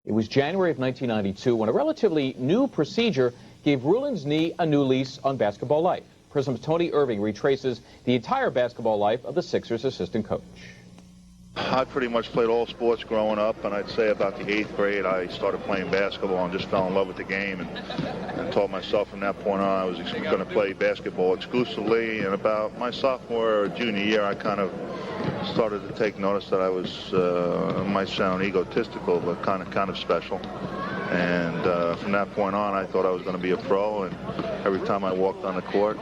It was January of 1992 when a relatively new procedure gave Ruland's knee a new lease on basketball life. Prism's Tony Irving retraces the entire basketball life of the Sixers assistant coach. I pretty much played all sports growing up, and I'd say about the 8th grade I started playing basketball and just fell in love with the game and told myself from that point on I was going to play basketball exclusively. And about my sophomore or junior year I kind of started to take notice that I was, might sound egotistical, but kind of special. And from that point on I thought I was going to be a pro, and every time I walked on the court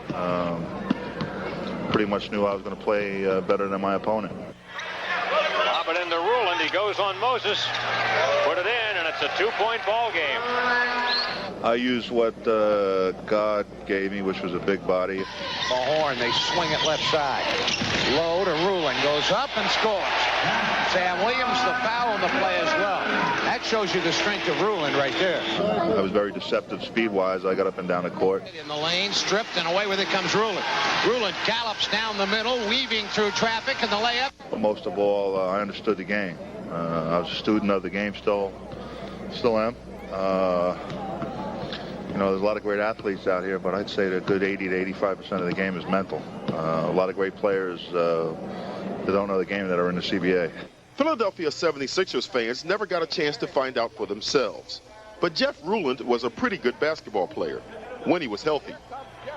pretty much knew I was going to play better than my opponent. But into Ruland, he goes on Moses, put it in, and it's a 2-point ball game. I used what God gave me, which was a big body. The horn, they swing it left side. Low to Ruland, goes up and scores. Sam Williams, the foul on the play as well. That shows you the strength of Ruland right there. I was very deceptive speed-wise. I got up and down the court. In the lane, stripped, and away with it comes Ruland. Ruland gallops down the middle, weaving through traffic, and the layup. But most of all, I understood the game. I was a student of the game, still am. You know, there's a lot of great athletes out here, but I'd say that a good 80 to 85% of the game is mental. A lot of great players that don't know the game that are in the CBA. Philadelphia 76ers fans never got a chance to find out for themselves. But Jeff Ruland was a pretty good basketball player when he was healthy.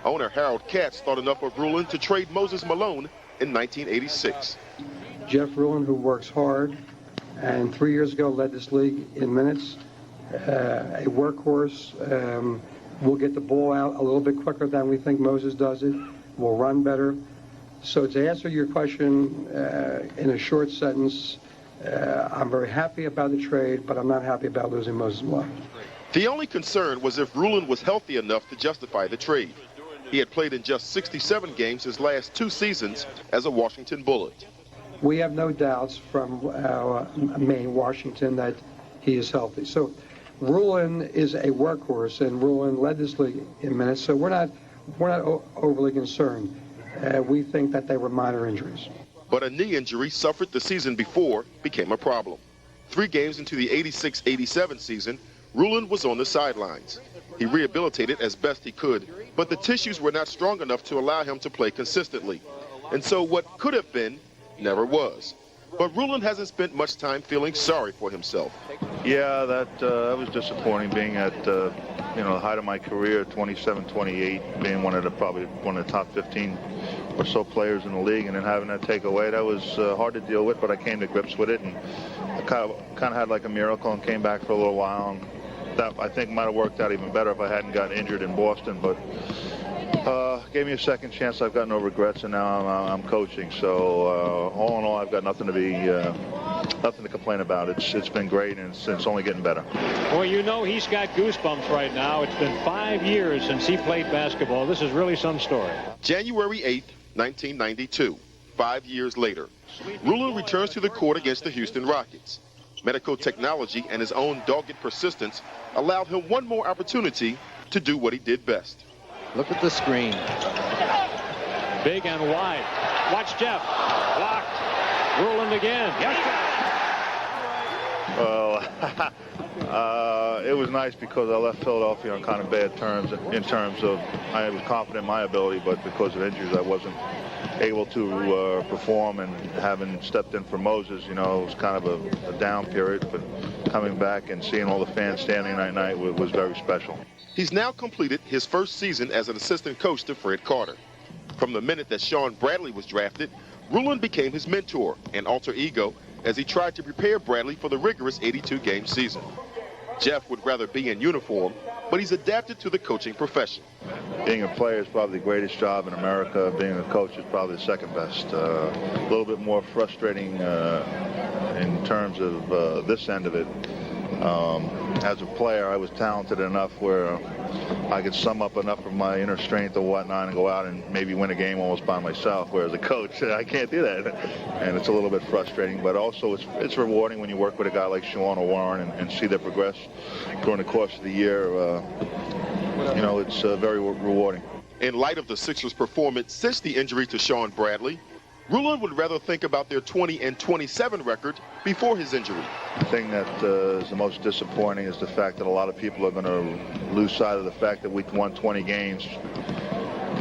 Owner Harold Katz thought enough of Ruland to trade Moses Malone in 1986. Jeff Ruland, who works hard, and 3 years ago led this league in minutes, a workhorse, will get the ball out a little bit quicker than we think Moses does it, will run better. So to answer your question in a short sentence, I'm very happy about the trade, but I'm not happy about losing Moses Malone. The only concern was if Ruland was healthy enough to justify the trade. He had played in just 67 games his last 2 seasons as a Washington Bullet. We have no doubts from our main Washington that he is healthy. So Ruland is a workhorse, and Ruland led this league in minutes, so we're not overly concerned. We think that they were minor injuries. But a knee injury suffered the season before became a problem. 3 games into the 86-87 season, Ruland was on the sidelines. He rehabilitated as best he could, but the tissues were not strong enough to allow him to play consistently. And so what could have been never was. But Ruland hasn't spent much time feeling sorry for himself. Yeah, that was disappointing, being at the height of my career, 27, 28, being probably one of the top 15 or so players in the league, and then having that take away, that was hard to deal with, but I came to grips with it, and I kind of had like a miracle and came back for a little while, and that I think might have worked out even better if I hadn't gotten injured in Boston, but gave me a second chance. I've got no regrets, and now I'm coaching. So all in all, I've got nothing to complain about. It's been great, and it's only getting better. Well, you know he's got goosebumps right now. It's been 5 years since he played basketball. This is really some story. January 8th, 1992, 5 years later, Ruland returns to the court against the Houston Rockets. Medical technology and his own dogged persistence allowed him one more opportunity to do what he did best. Look at the screen. Big and wide. Watch Jeff. Blocked. Ruland again. Well, it was nice because I left Philadelphia on kind of bad terms in terms of I was confident in my ability, but because of injuries I wasn't able to perform, and having stepped in for Moses, it was kind of a down period, but coming back and seeing all the fans standing that night was very special. He's now completed his first season as an assistant coach to Fred Carter. From the minute that Shawn Bradley was drafted, Ruland became his mentor and alter ego as he tried to prepare Bradley for the rigorous 82-game season. Jeff would rather be in uniform, but he's adapted to the coaching profession. Being a player is probably the greatest job in America. Being a coach is probably the second best. A little bit more frustrating in terms of this end of it. As a player, I was talented enough where I could sum up enough of my inner strength or whatnot and go out and maybe win a game almost by myself, whereas a coach, I can't do that. And it's a little bit frustrating, but also it's rewarding when you work with a guy like Shawn or Warren and see them progress during the course of the year. It's very rewarding. In light of the Sixers' performance since the injury to Shawn Bradley, Ruland would rather think about their 20-27 record before his injury. The thing that is the most disappointing is the fact that a lot of people are going to lose sight of the fact that we won 20 games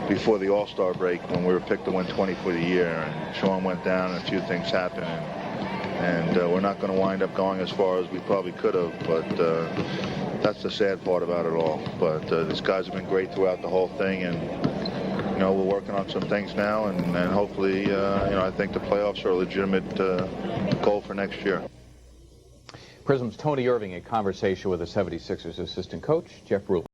before the All-Star break when we were picked to win 20 for the year. And Shawn went down and a few things happened. And we're not going to wind up going as far as we probably could have. But that's the sad part about it all. But these guys have been great throughout the whole thing. And, you know, we're working on some things now. And hopefully, you know, I think the playoffs are a legitimate goal for next year. Prism's Tony Irving in conversation with the 76ers assistant coach, Jeff Ruland.